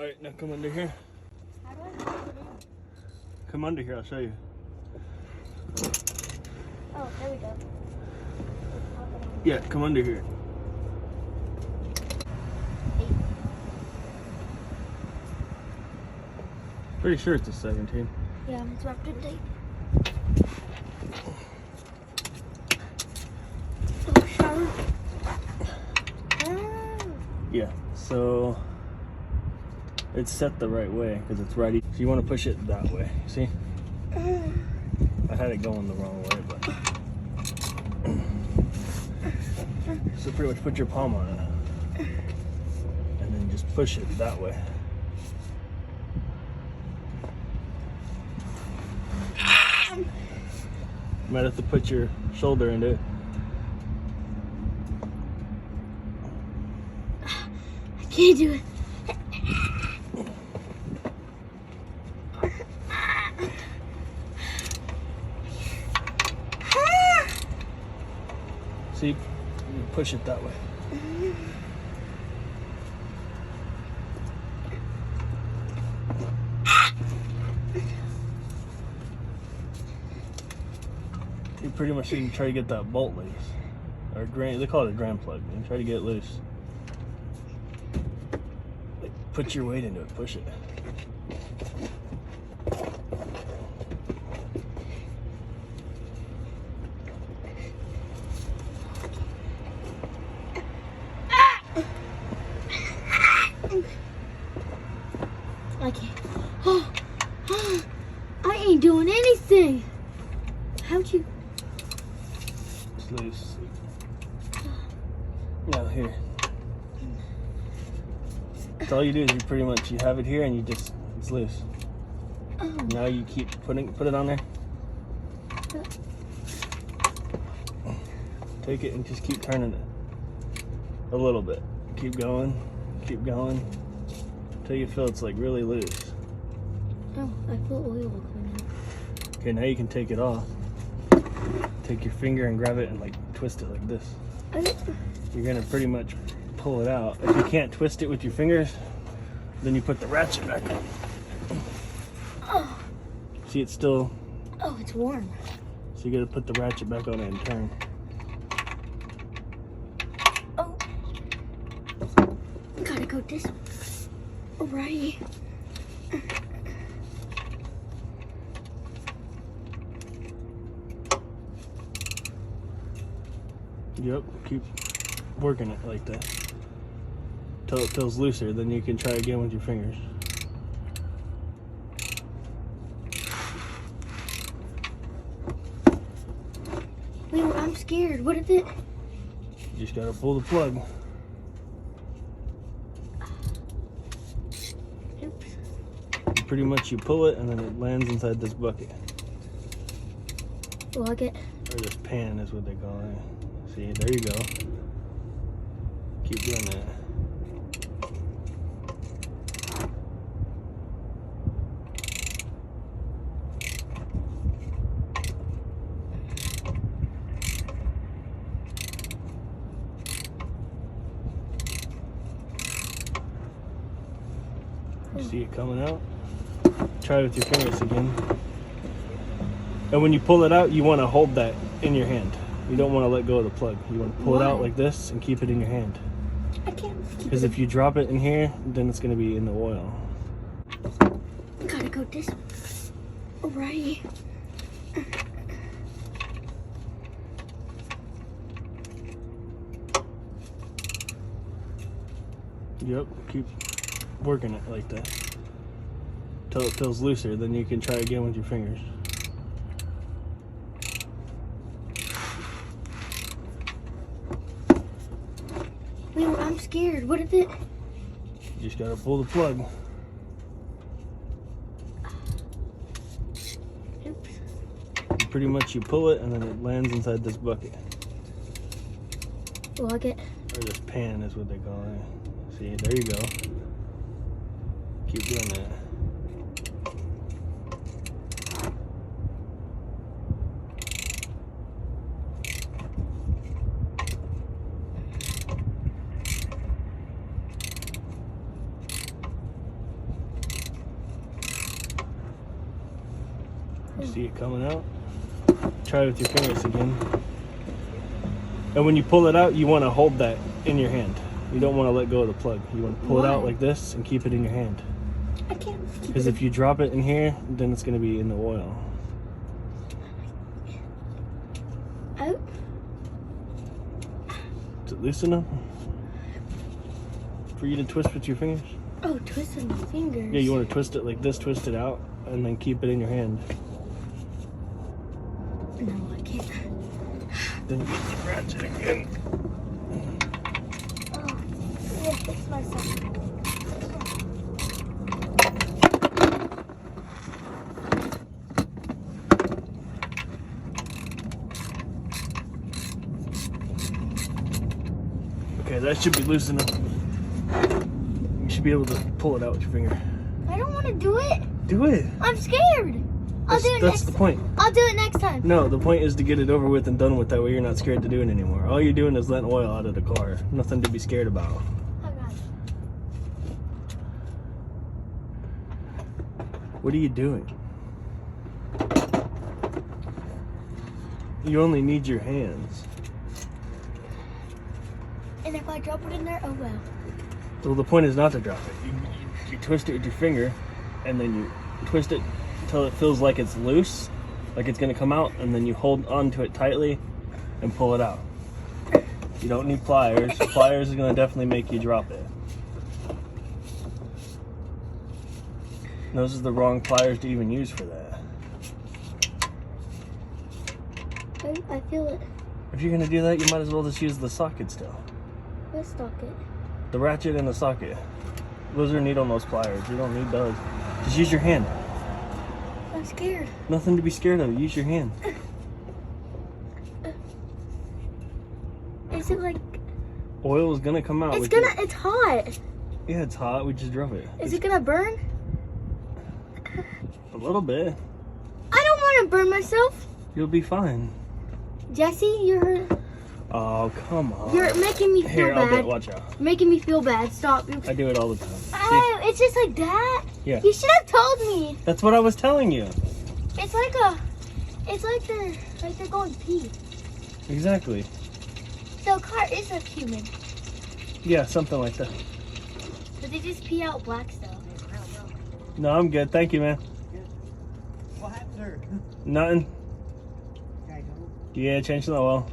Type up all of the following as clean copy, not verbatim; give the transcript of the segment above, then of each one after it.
Alright, now come under here. How do I put it in? Come under here, I'll show you. Oh, there we go. Yeah, come under here. 8. Pretty sure it's a 17. Yeah, it's wrapped in tape. Oh, shower. Yeah, so it's set the right way because it's righty. So you want to push it that way. See? I had it going the wrong way, but so pretty much put your palm on it and then just push it that way. You might have to put your shoulder into it. I can't do it. See, you push it that way. You pretty much need to try to get that bolt loose, or they call it a grand plug. You try to get it loose. Put your weight into it. Push it. I can't. I ain't doing anything. How'd you? It's loose. Now here. So all you do is you have it here and it's loose. Oh. Now you keep put it on there. Take it and just keep turning it a little bit. Keep going until you feel it's like really loose. Oh, I feel oil coming out. Okay, now you can take it off. Take your finger and grab it and like twist it like this. You're gonna pretty much pull it out. If you can't twist it with your fingers, then you put the ratchet back on. Oh. See, it's still. Oh, it's warm. So you gotta put the ratchet back on it and turn. Oh. Gotta go this way. Right. Yep, keep working it like that till it feels looser. Then you can try again with your fingers. Wait, I'm scared. What is it? You just gotta pull the plug. Oops. Pretty much you pull it and then it lands inside this bucket. Lug it. Or this pan is what they call it. See, there you go. Keep doing that. You see it coming out? Try it with your fingers again. And when you pull it out, you want to hold that in your hand. You don't want to let go of the plug. You want to pull it out like this and keep it in your hand. I can't. Because if you drop it in here, then it's going to be in the oil. Gotta go this way. Right. Yep, keep working it like that till it feels looser. Then you can try again with your fingers. Wait, I'm scared. What is it? You just gotta pull the plug. Oops. Pretty much you pull it and then it lands inside this bucket. Lug it. Or this pan is what they call it. See, there you go. Keep doing that. You see it coming out? Try it with your fingers again. And when you pull it out, you want to hold that in your hand. You don't want to let go of the plug. You want to pull it out like this and keep it in your hand. I can't. Because if you drop it in here, then it's going to be in the oil. Oh. Is it loose enough for you to twist with your fingers? Oh, twist with my fingers. Yeah, you want to twist it like this, twist it out, and then keep it in your hand. No, I can't. Then you get the ratchet again. Oh, yeah, fix myself. Okay, that should be loose enough. You should be able to pull it out with your finger. I don't want to do it. Do it. I'm scared. That's the point. I'll do it next time. No, the point is to get it over with and done with. That way you're not scared to do it anymore. All you're doing is letting oil out of the car. Nothing to be scared about. I got it. What are you doing? You only need your hands. And if I drop it in there, oh well. Well, the point is not to drop it. You twist it with your finger, and then you twist it until it feels like it's loose, like it's going to come out, and then you hold onto it tightly and pull it out. You don't need pliers. Pliers is going to definitely make you drop it. And those are the wrong pliers to even use for that. I feel it. If you're going to do that, you might as well just use the socket still. Let's stock it. The ratchet and the socket. Those are needle nose pliers. You don't need those. Just use your hand. I'm scared. Nothing to be scared of. Use your hand. Is it like... Oil is going to come out. It's hot. Yeah, it's hot. We just drove it. Is it gonna burn? A little bit. I don't want to burn myself. You'll be fine. Jesse, you're come on. You're making me feel Here, bad. I'll do it. Watch out. Making me feel bad. Stop. I do it all the time. Oh, it's just like that? Yeah. You should have told me. That's what I was telling you. It's like they're going pee. Exactly. So a car is a human. Yeah, something like that. But they just pee out black stuff. No, I'm good. Thank you, man. What happened, sir? Nothing. Yeah, change the oil.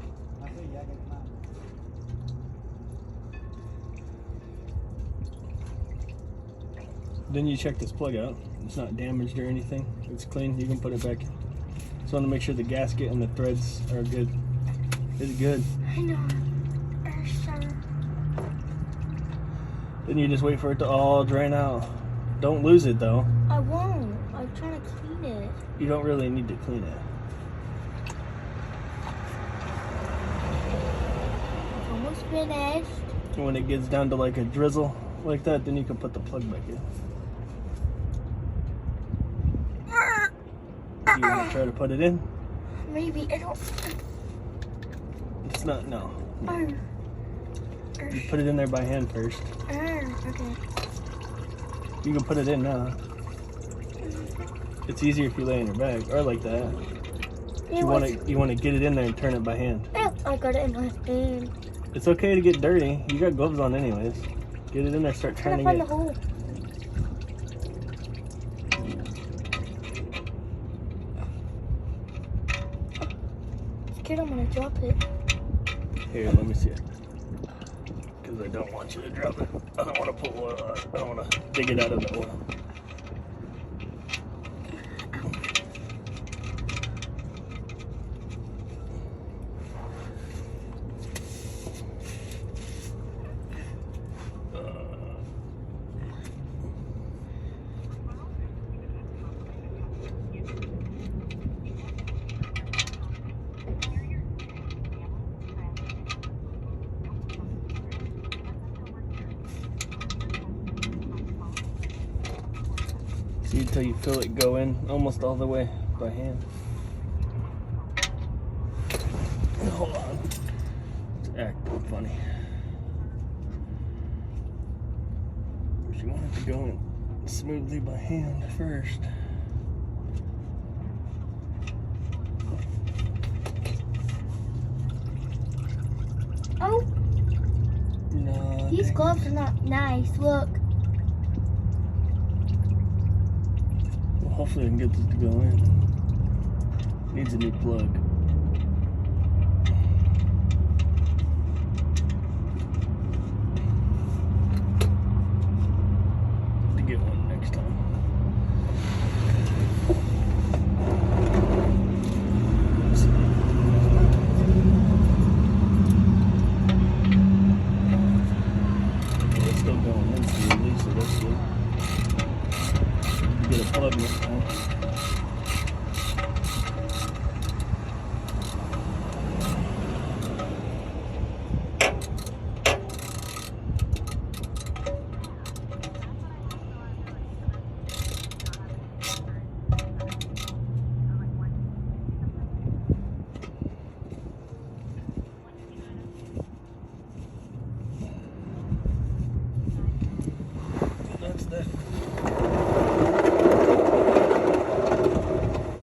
Then you check this plug out. It's not damaged or anything. It's clean. You can put it back. Just want to make sure the gasket and the threads are good. It's good. I know. Sure. Then you just wait for it to all drain out. Don't lose it though. I won't. I'm trying to clean it. You don't really need to clean it. It's almost finished. And when it gets down to like a drizzle like that, then you can put the plug back in. You want to try to put it in? Maybe. I don't... It's not, no. Oh. You put it in there by hand first. Okay. You can put it in now. It's easier if you lay in your bag, or like that. You want to get it in there and turn it by hand. Oh, I got it in my hand. It's okay to get dirty. You got gloves on anyways. Get it in there, start turning I'm trying it. to find the hole. Scared I'm gonna drop it. Here, let me see it. Because I don't want you to drop it. I don't want to pull oil out. I don't want to dig it out of the oil. See until you feel it go in almost all the way by hand. Hold on. It's acting funny. You want it to go in smoothly by hand first. Oh, No. these gloves are not nice. Look. Well, hopefully I can get this to go in. Needs a new plug. To get one next time. It's still going in slowly, so that's good. Get a plug next time.